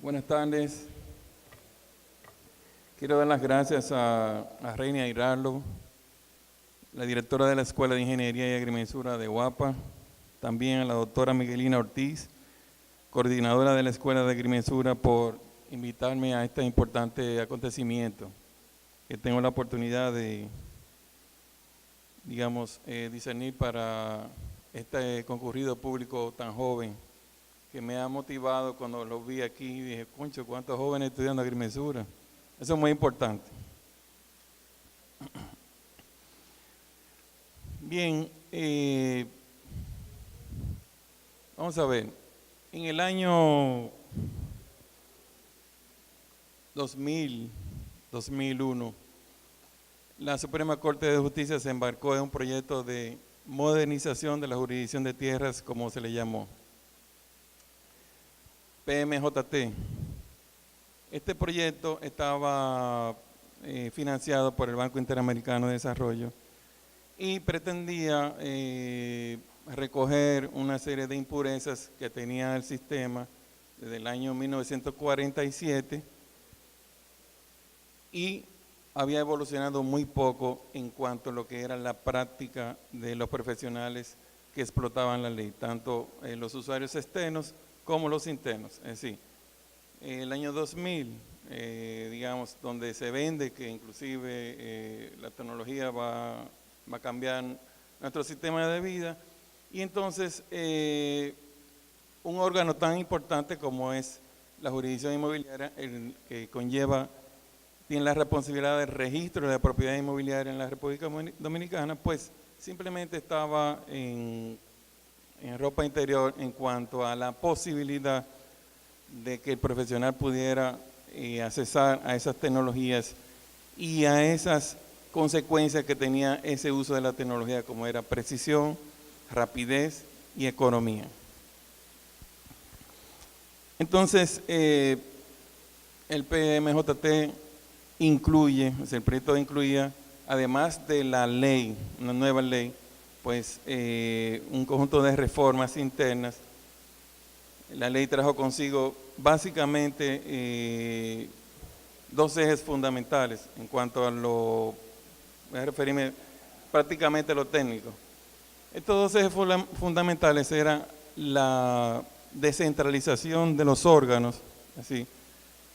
Buenas tardes. Quiero dar las gracias a Reina Irarlo, la directora de la Escuela de Ingeniería y Agrimensura de Guapa, también a la doctora Miguelina Ortiz, coordinadora de la Escuela de Agrimensura, por invitarme a este importante acontecimiento, que tengo la oportunidad de, discernir para este concurrido público tan joven, que me ha motivado cuando lo vi aquí y dije, concho, cuántos jóvenes estudiando agrimensura. Eso es muy importante. Bien, vamos a ver. En el año 2001, la Suprema Corte de Justicia se embarcó en un proyecto de modernización de la jurisdicción de tierras, como se le llamó, PMJT. Este proyecto estaba financiado por el Banco Interamericano de Desarrollo y pretendía recoger una serie de impurezas que tenía el sistema desde el año 1947 y había evolucionado muy poco en cuanto a lo que era la práctica de los profesionales que explotaban la ley, tanto los usuarios externos como los internos. Es decir, el año 2000, donde se vende que inclusive la tecnología va a cambiar nuestro sistema de vida, y entonces un órgano tan importante como es la jurisdicción inmobiliaria, el que tiene la responsabilidad del registro de la propiedad inmobiliaria en la República Dominicana, pues simplemente estaba en ropa interior en cuanto a la posibilidad de que el profesional pudiera accesar a esas tecnologías y a esas consecuencias que tenía ese uso de la tecnología, como era precisión, rapidez y economía. Entonces, el PMJT incluye, el proyecto incluía, además de la ley, una nueva ley, pues un conjunto de reformas internas. La ley trajo consigo básicamente dos ejes fundamentales en cuanto a voy a referirme prácticamente a lo técnico. Estos dos ejes fundamentales eran la descentralización de los órganos, así.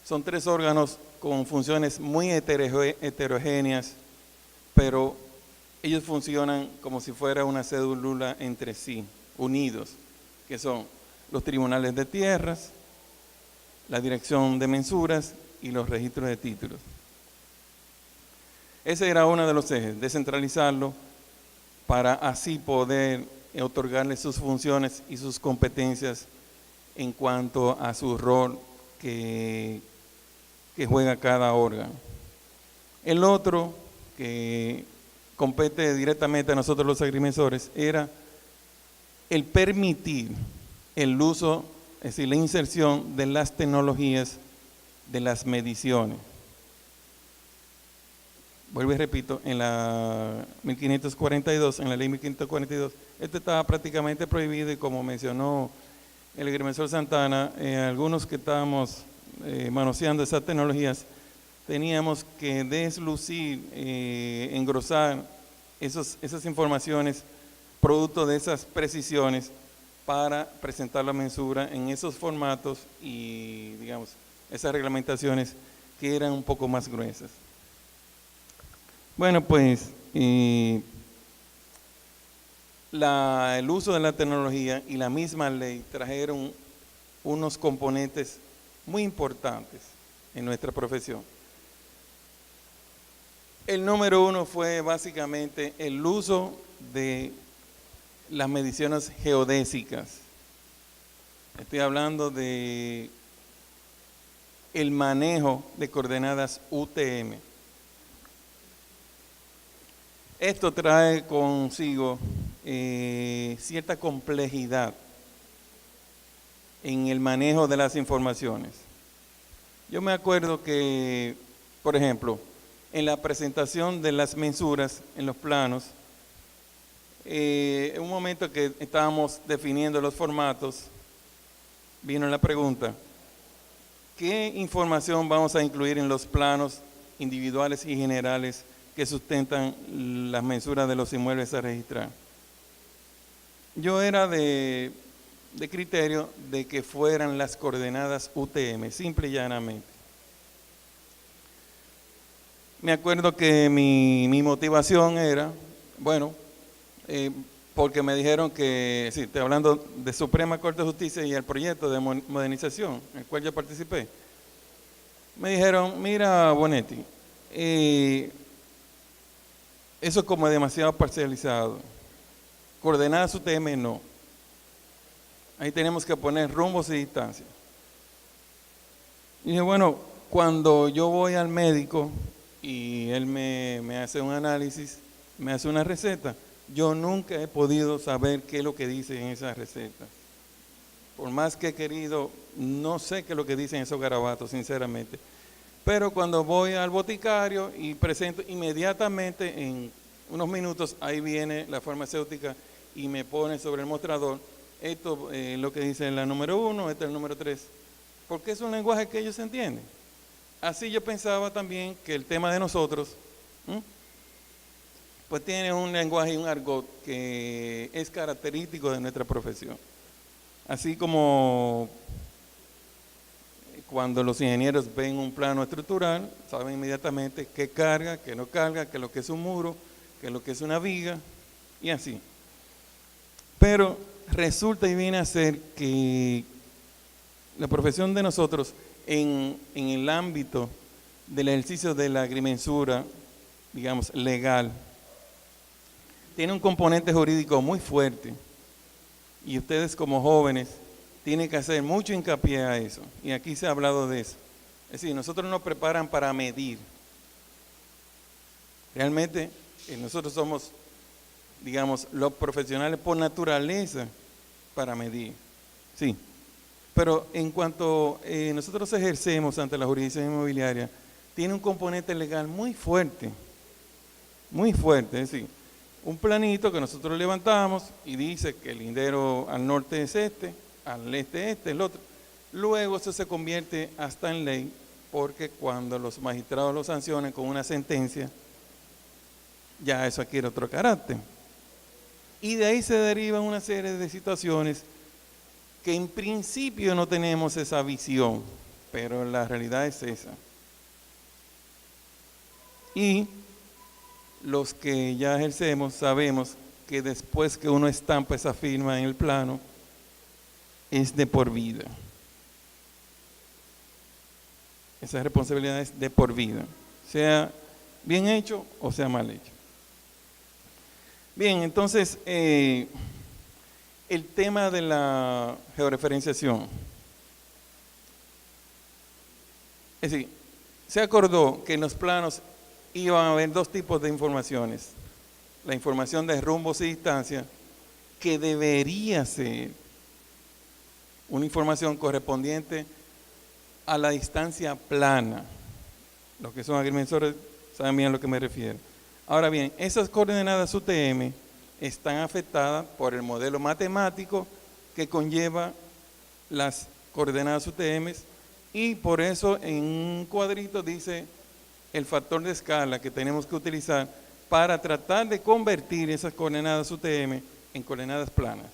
Son tres órganos con funciones muy heterogéneas, pero ellos funcionan como si fuera una célula entre sí, unidos, que son los tribunales de tierras, la dirección de mensuras y los registros de títulos. Ese era uno de los ejes, descentralizarlo para así poder otorgarle sus funciones y sus competencias en cuanto a su rol que juega cada órgano. El otro, que compete directamente a nosotros los agrimensores, era el permitir el uso, es decir, la inserción de las tecnologías de las mediciones. Vuelvo y repito, en la 1542, en la ley 1542, esto estaba prácticamente prohibido y, como mencionó el agrimensor Santana, algunos que estábamos manoseando esas tecnologías, teníamos que deslucir, engrosar esas informaciones producto de esas precisiones para presentar la mensura en esos formatos y, esas reglamentaciones que eran un poco más gruesas. Bueno, pues el uso de la tecnología y la misma ley trajeron unos componentes muy importantes en nuestra profesión. El número uno fue básicamente el uso de las mediciones geodésicas. Estoy hablando de el manejo de coordenadas UTM. Esto trae consigo cierta complejidad en el manejo de las informaciones. Yo me acuerdo que, por ejemplo, en la presentación de las mensuras en los planos, en un momento que estábamos definiendo los formatos, vino la pregunta, ¿qué información vamos a incluir en los planos individuales y generales que sustentan las mensuras de los inmuebles a registrar? Yo era de criterio de que fueran las coordenadas UTM, simple y llanamente. Me acuerdo que mi motivación era, bueno, porque me dijeron que, sí, estoy hablando de Suprema Corte de Justicia y el proyecto de modernización, en el cual yo participé. Me dijeron, mira, Bonetti, eso es como demasiado parcializado. Coordenadas UTM no. Ahí tenemos que poner rumbos y distancias. Y dije, bueno, cuando yo voy al médico y él me hace un análisis, me hace una receta, yo nunca he podido saber qué es lo que dice en esa receta. Por más que he querido, no sé qué es lo que dicen esos garabatos, sinceramente. Pero cuando voy al boticario y presento inmediatamente, en unos minutos, ahí viene la farmacéutica y me pone sobre el mostrador, esto es lo que dice la número 1, este es el número 3, porque es un lenguaje que ellos entienden. Así yo pensaba también que el tema de nosotros, pues tiene un lenguaje y un argot que es característico de nuestra profesión. Así como cuando los ingenieros ven un plano estructural, saben inmediatamente qué carga, qué no carga, qué es lo que es un muro, qué es lo que es una viga, y así. Pero resulta y viene a ser que la profesión de nosotros en el ámbito del ejercicio de la agrimensura, digamos, legal, tiene un componente jurídico muy fuerte y ustedes como jóvenes tienen que hacer mucho hincapié a eso, y aquí se ha hablado de eso. Es decir, nosotros nos preparan para medir. Realmente nosotros somos, digamos, los profesionales por naturaleza para medir, sí. Pero en cuanto nosotros ejercemos ante la jurisdicción inmobiliaria, tiene un componente legal muy fuerte, es decir, un planito que nosotros levantamos y dice que el lindero al norte es este, al este el otro. Luego eso se convierte hasta en ley, porque cuando los magistrados lo sancionen con una sentencia, ya eso adquiere otro carácter. Y de ahí se derivan una serie de situaciones que en principio no tenemos esa visión, pero la realidad es esa. Y los que ya ejercemos sabemos que después que uno estampa esa firma en el plano, es de por vida. Esa responsabilidad es de por vida, sea bien hecho o sea mal hecho. Bien, entonces, el tema de la georreferenciación. Es decir, se acordó que en los planos iban a haber dos tipos de informaciones. La información de rumbos y distancias, que debería ser una información correspondiente a la distancia plana. Los que son agrimensores saben bien a lo que me refiero. Ahora bien, esas coordenadas UTM están afectadas por el modelo matemático que conlleva las coordenadas UTM, y por eso en un cuadrito dice el factor de escala que tenemos que utilizar para tratar de convertir esas coordenadas UTM en coordenadas planas.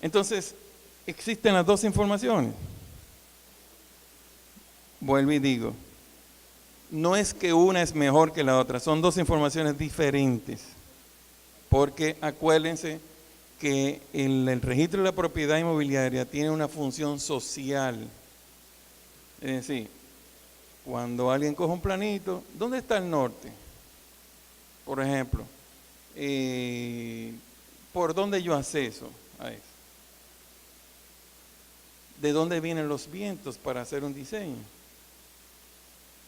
Entonces, existen las dos informaciones. Vuelvo y digo, no es que una es mejor que la otra, son dos informaciones diferentes, porque acuérdense que el registro de la propiedad inmobiliaria tiene una función social. Es decir, cuando alguien coge un planito, ¿dónde está el norte? Por ejemplo, ¿por dónde yo acceso a eso? ¿De dónde vienen los vientos para hacer un diseño?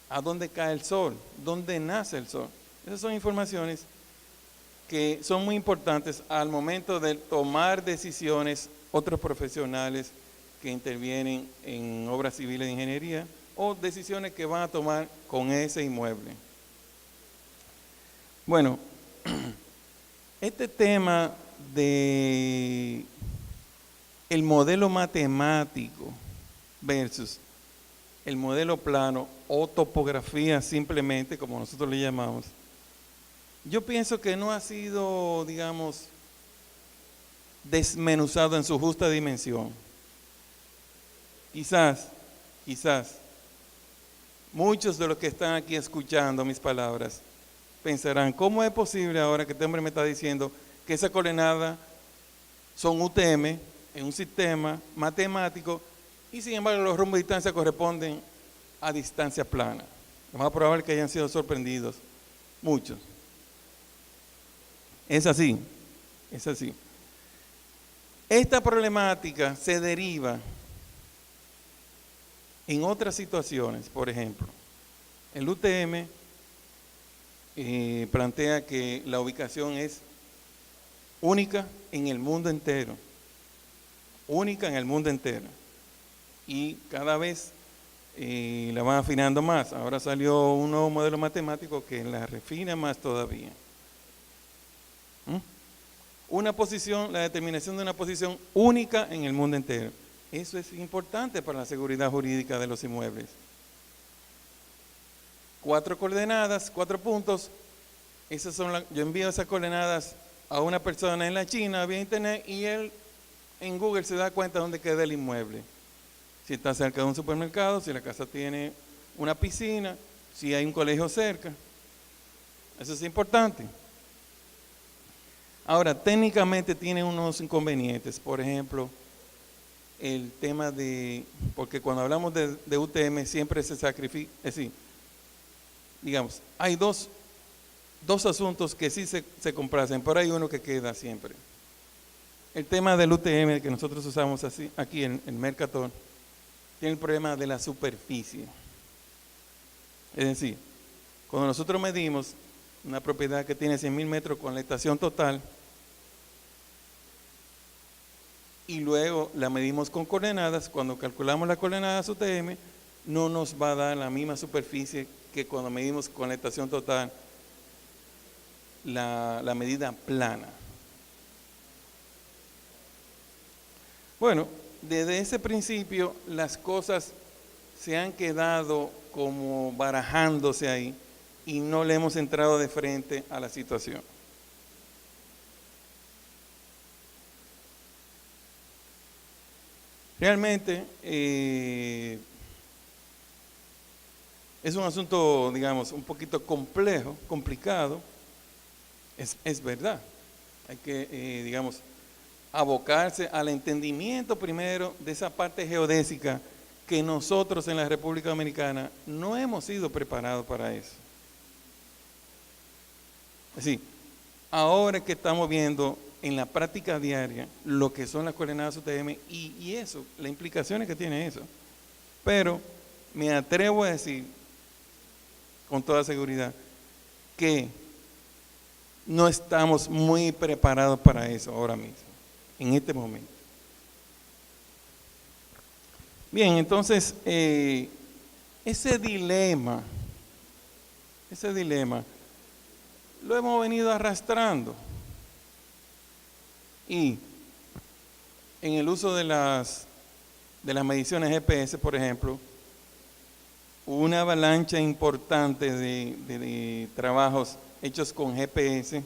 ¿A dónde cae el sol? ¿Dónde nace el sol? Esas son informaciones que son muy importantes al momento de tomar decisiones otros profesionales que intervienen en obras civiles de ingeniería o decisiones que van a tomar con ese inmueble. Bueno, este tema de el modelo matemático versus el modelo plano o topografía simplemente, como nosotros le llamamos, yo pienso que no ha sido, digamos, desmenuzado en su justa dimensión. Quizás, muchos de los que están aquí escuchando mis palabras pensarán, ¿cómo es posible ahora que este hombre me está diciendo que esas coordenadas son UTM en un sistema matemático y sin embargo los rumbos de distancia corresponden a distancia plana? Lo más probable es que hayan sido sorprendidos muchos. Es así. Esta problemática se deriva en otras situaciones. Por ejemplo, el UTM plantea que la ubicación es única en el mundo entero. Única en el mundo entero. Y cada vez la van afinando más. Ahora salió un nuevo modelo matemático que la refina más todavía. Una posición, la determinación de una posición única en el mundo entero. Eso es importante para la seguridad jurídica de los inmuebles. 4 coordenadas, 4 puntos. Esas son yo envío esas coordenadas a una persona en la China vía internet y él en Google se da cuenta de dónde queda el inmueble. Si está cerca de un supermercado, si la casa tiene una piscina, si hay un colegio cerca. Eso es importante. Ahora, técnicamente tiene unos inconvenientes. Por ejemplo, el tema porque cuando hablamos de UTM siempre se sacrifica, es decir, digamos, hay dos asuntos que sí se complacen, pero hay uno que queda siempre. El tema del UTM que nosotros usamos aquí en Mercator tiene el problema de la superficie. Es decir, cuando nosotros medimos una propiedad que tiene 100.000 metros con la estación total y luego la medimos con coordenadas, cuando calculamos las coordenadas UTM no nos va a dar la misma superficie que cuando medimos con la estación total la medida plana. Bueno, desde ese principio las cosas se han quedado como barajándose ahí y no le hemos entrado de frente a la situación. Realmente es un asunto, digamos, un poquito complejo, complicado, es verdad. Hay que, digamos, abocarse al entendimiento primero de esa parte geodésica que nosotros en la República Dominicana no hemos sido preparados para eso. Es decir, ahora que estamos viendo en la práctica diaria lo que son las coordenadas UTM y eso, las implicaciones que tiene eso. Pero me atrevo a decir con toda seguridad que no estamos muy preparados para eso ahora mismo, en este momento. Bien, entonces, ese dilema lo hemos venido arrastrando. Y en el uso de las mediciones GPS, por ejemplo, una avalancha importante de trabajos hechos con GPS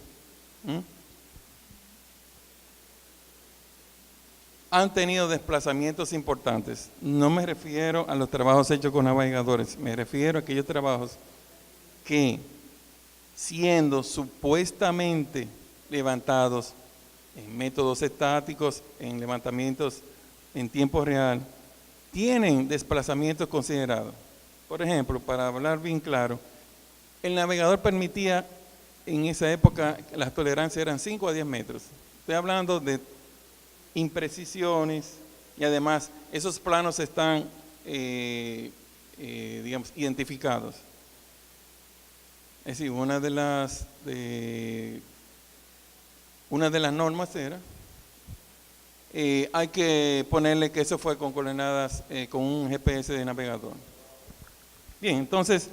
han tenido desplazamientos importantes. No me refiero a los trabajos hechos con navegadores, me refiero a aquellos trabajos que, siendo supuestamente levantados en métodos estáticos, en levantamientos en tiempo real, tienen desplazamientos considerados. Por ejemplo, para hablar bien claro, el navegador permitía en esa época, las tolerancias eran 5 a 10 metros. Estoy hablando de imprecisiones y además esos planos están, digamos, identificados. Es decir, una de las normas era, hay que ponerle que eso fue con coordenadas, con un GPS de navegador. Bien, entonces,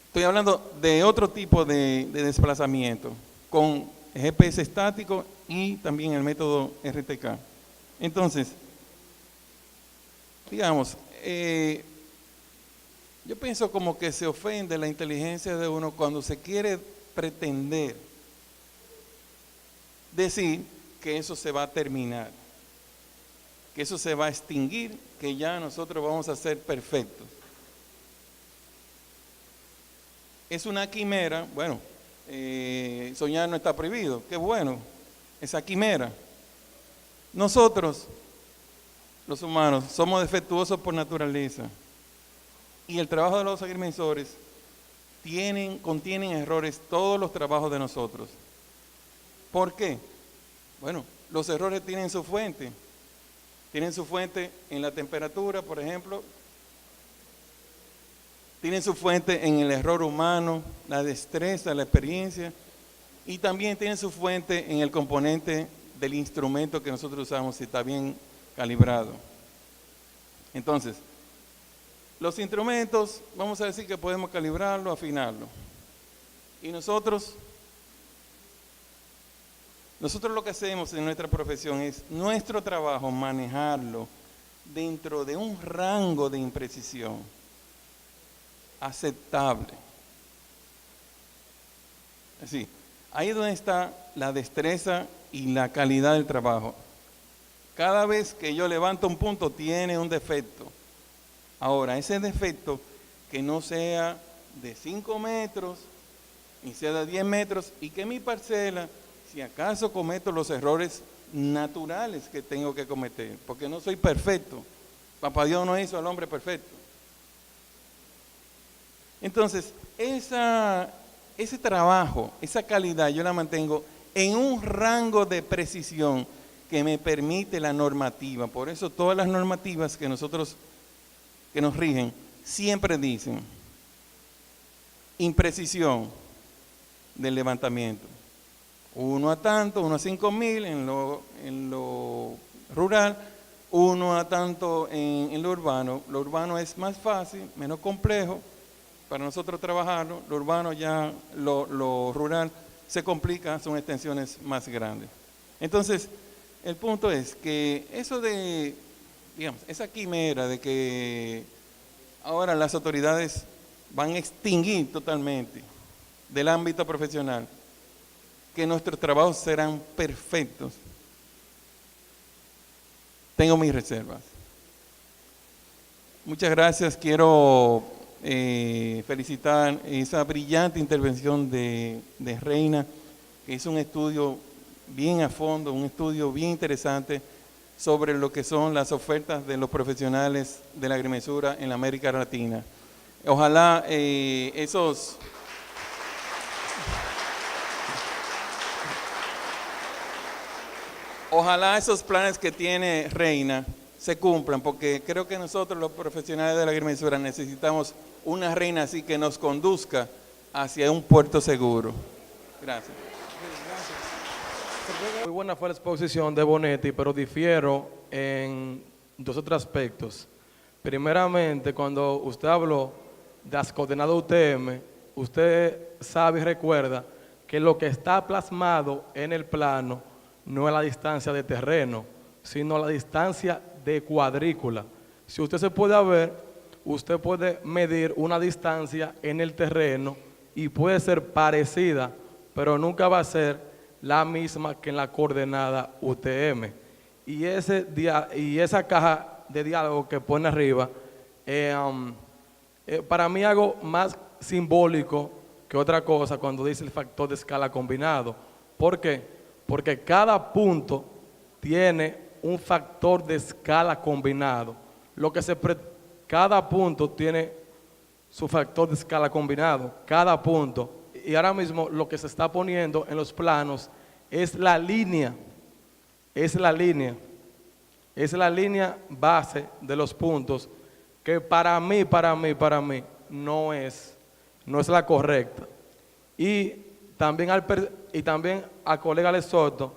estoy hablando de otro tipo de desplazamiento, con GPS estático y también el método RTK. Entonces, digamos, yo pienso como que se ofende la inteligencia de uno cuando se quiere pretender decir que eso se va a terminar, que eso se va a extinguir, que ya nosotros vamos a ser perfectos. Es una quimera, bueno, soñar no está prohibido, qué bueno, esa quimera. Nosotros, los humanos, somos defectuosos por naturaleza y el trabajo de los agrimensores contienen errores todos los trabajos de nosotros. ¿Por qué? Bueno, los errores tienen su fuente en la temperatura, por ejemplo, tienen su fuente en el error humano, la destreza, la experiencia, y también tienen su fuente en el componente del instrumento que nosotros usamos, si está bien calibrado. Entonces, los instrumentos, vamos a decir que podemos calibrarlo, afinarlo. Y nosotros lo que hacemos en nuestra profesión es nuestro trabajo manejarlo dentro de un rango de imprecisión aceptable. Así, ahí es donde está la destreza y la calidad del trabajo. Cada vez que yo levanto un punto tiene un defecto. Ahora, ese defecto que no sea de 5 metros, ni sea de 10 metros, y que mi parcela, si acaso cometo los errores naturales que tengo que cometer, porque no soy perfecto. Papá Dios no hizo al hombre perfecto. Entonces, ese trabajo, esa calidad, yo la mantengo en un rango de precisión que me permite la normativa. Por eso todas las normativas que nos rigen, siempre dicen imprecisión del levantamiento. 1 a tanto, 1 a 5.000 en lo rural, 1 a tanto en lo urbano. Lo urbano es más fácil, menos complejo para nosotros trabajarlo. Lo urbano ya, lo rural se complica, son extensiones más grandes. Entonces, el punto es que eso de, digamos, esa quimera de que ahora las autoridades van a extinguir totalmente del ámbito profesional, que nuestros trabajos serán perfectos, tengo mis reservas. Muchas gracias. Quiero felicitar esa brillante intervención de Reina, que hizo un estudio bien a fondo, un estudio bien interesante sobre lo que son las ofertas de los profesionales de la agrimensura en la América Latina. Ojalá esos planes que tiene Reina se cumplan, porque creo que nosotros los profesionales de la agrimensura necesitamos una reina así que nos conduzca hacia un puerto seguro. Gracias. Muy buena fue la exposición de Bonetti, pero difiero en 2 o 3 aspectos. Primeramente, cuando usted habló de las coordenadas UTM, usted sabe y recuerda que lo que está plasmado en el plano no es la distancia de terreno, sino la distancia de cuadrícula. Si usted se puede ver, usted puede medir una distancia en el terreno y puede ser parecida, pero nunca va a ser la misma que en la coordenada UTM. Y esa caja de diálogo que pone arriba, para mí algo más simbólico que otra cosa cuando dice el factor de escala combinado. ¿Por qué? Porque cada punto tiene un factor de escala combinado. Cada punto tiene su factor de escala combinado, cada punto. Y ahora mismo lo que se está poniendo en los planos es la línea base de los puntos, que para mí no es la correcta. Y también al colega le exhorto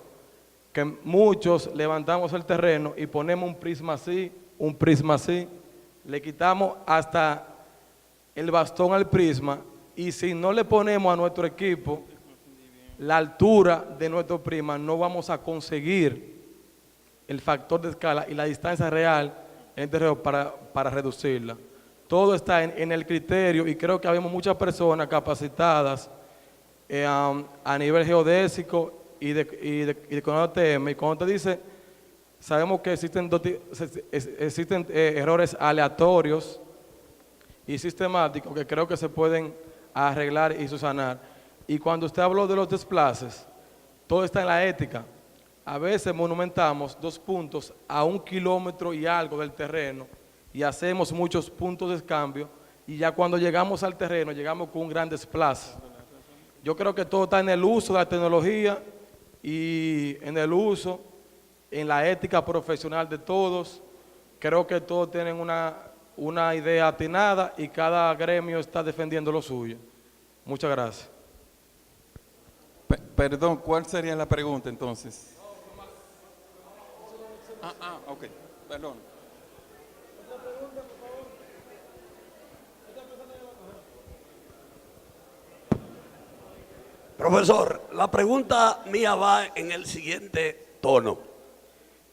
que muchos levantamos el terreno y ponemos un prisma así, le quitamos hasta el bastón al prisma, y si no le ponemos a nuestro equipo la altura de nuestro prisma, no vamos a conseguir el factor de escala y la distancia real en el terreno para reducirla. Todo está en el criterio y creo que habemos muchas personas capacitadas a nivel geodésico y de con ATM. Y cuando te dice, sabemos que existen errores aleatorios y sistemáticos que creo que se pueden arreglar y subsanar. Y cuando usted habló de los desplaces, todo está en la ética. A veces monumentamos 2 puntos a 1 kilómetro y algo del terreno y hacemos muchos puntos de cambio y ya cuando llegamos al terreno llegamos con un gran desplace. Yo creo que todo está en el uso de la tecnología y en el uso, en la ética profesional de todos. Creo que todos tienen una idea atinada y cada gremio está defendiendo lo suyo. Muchas gracias. Perdón, ¿cuál sería la pregunta entonces? Ok, perdón. Profesor, la pregunta mía va en el siguiente tono.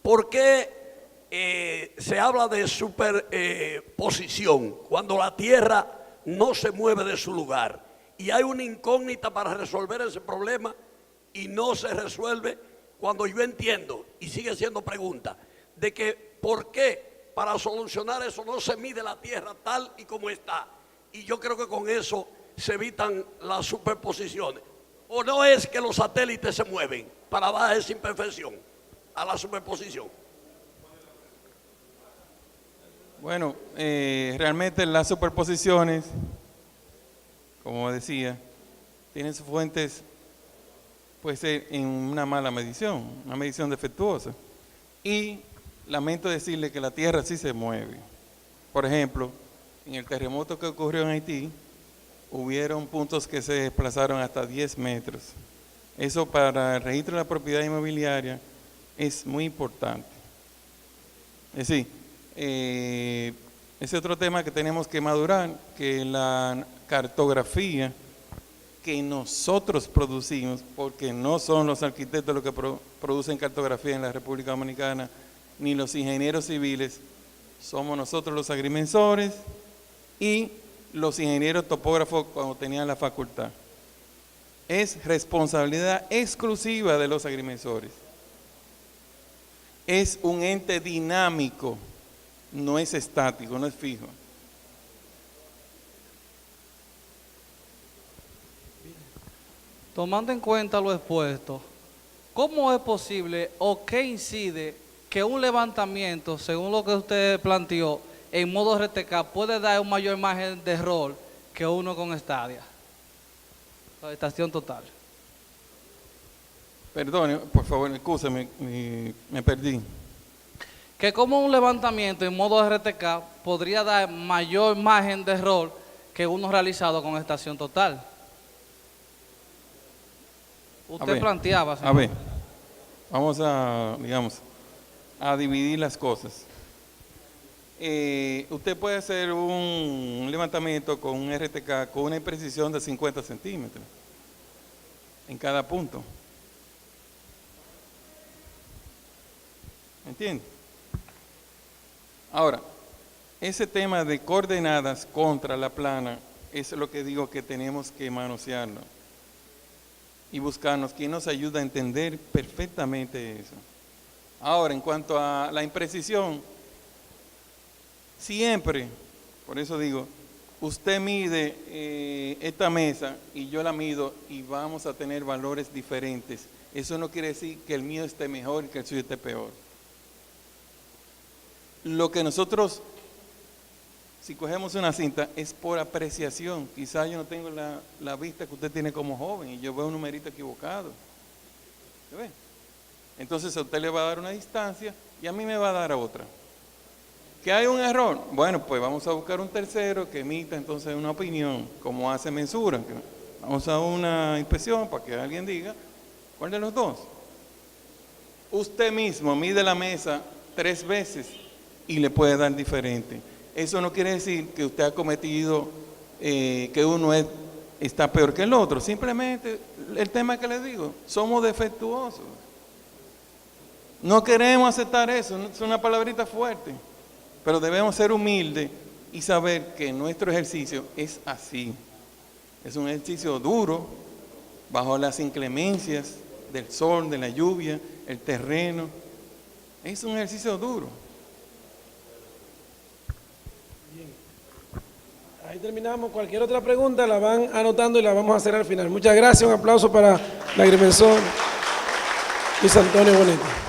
¿Por qué se habla de superposición cuando la Tierra no se mueve de su lugar? Y hay una incógnita para resolver ese problema y no se resuelve cuando yo entiendo, y sigue siendo pregunta, de que por qué para solucionar eso no se mide la Tierra tal y como está. Y yo creo que con eso se evitan las superposiciones. ¿O no es que los satélites se mueven para dar esa imperfección a la superposición? Bueno, realmente las superposiciones, como decía, tienen sus fuentes, puede ser en una mala medición, una medición defectuosa. Y lamento decirle que la Tierra sí se mueve. Por ejemplo, en el terremoto que ocurrió en Haití, hubieron puntos que se desplazaron hasta 10 metros. Eso para el registro de la propiedad inmobiliaria es muy importante. Es decir, ese otro tema que tenemos que madurar, que la cartografía que nosotros producimos, porque no son los arquitectos los que producen cartografía en la República Dominicana, ni los ingenieros civiles, somos nosotros los agrimensores y los ingenieros topógrafos cuando tenían la facultad. Es responsabilidad exclusiva de los agrimensores. Es un ente dinámico, no es estático, no es fijo. Tomando en cuenta lo expuesto, ¿cómo es posible o qué incide que un levantamiento, según lo que usted planteó, en modo RTK puede dar un mayor margen de error que uno con Stadia? La estación total. Perdone, por favor, excúsame, me perdí. Que como un levantamiento en modo RTK podría dar mayor margen de error que uno realizado con estación total. Usted planteaba, señor. A ver, vamos a, digamos, a dividir las cosas. Usted puede hacer un levantamiento con un RTK con una imprecisión de 50 centímetros en cada punto. ¿Entiende? Ahora, ese tema de coordenadas contra la plana es lo que digo que tenemos que manosearlo y buscarnos quien nos ayuda a entender perfectamente eso. Ahora, en cuanto a la imprecisión, siempre, por eso digo, usted mide esta mesa y yo la mido y vamos a tener valores diferentes. Eso no quiere decir que el mío esté mejor y que el suyo esté peor. Lo que nosotros, si cogemos una cinta, es por apreciación. Quizás yo no tengo la vista que usted tiene como joven y yo veo un numerito equivocado. ¿Se ve? Entonces a usted le va a dar una distancia y a mí me va a dar otra. ¿Que hay un error? Bueno, pues vamos a buscar un tercero que emita entonces una opinión, como hace Mensura. Vamos a una inspección para que alguien diga cuál de los dos. Usted mismo mide la mesa 3 veces y le puede dar diferente. Eso no quiere decir que usted ha cometido, que uno está peor que el otro. Simplemente el tema que le digo, somos defectuosos. No queremos aceptar eso, es una palabrita fuerte. Pero debemos ser humildes y saber que nuestro ejercicio es así. Es un ejercicio duro, bajo las inclemencias del sol, de la lluvia, el terreno. Es un ejercicio duro. Ahí terminamos. Cualquier otra pregunta la van anotando y la vamos a hacer al final. Muchas gracias. Un aplauso para el agrimensor Luis Antonio Bonetti.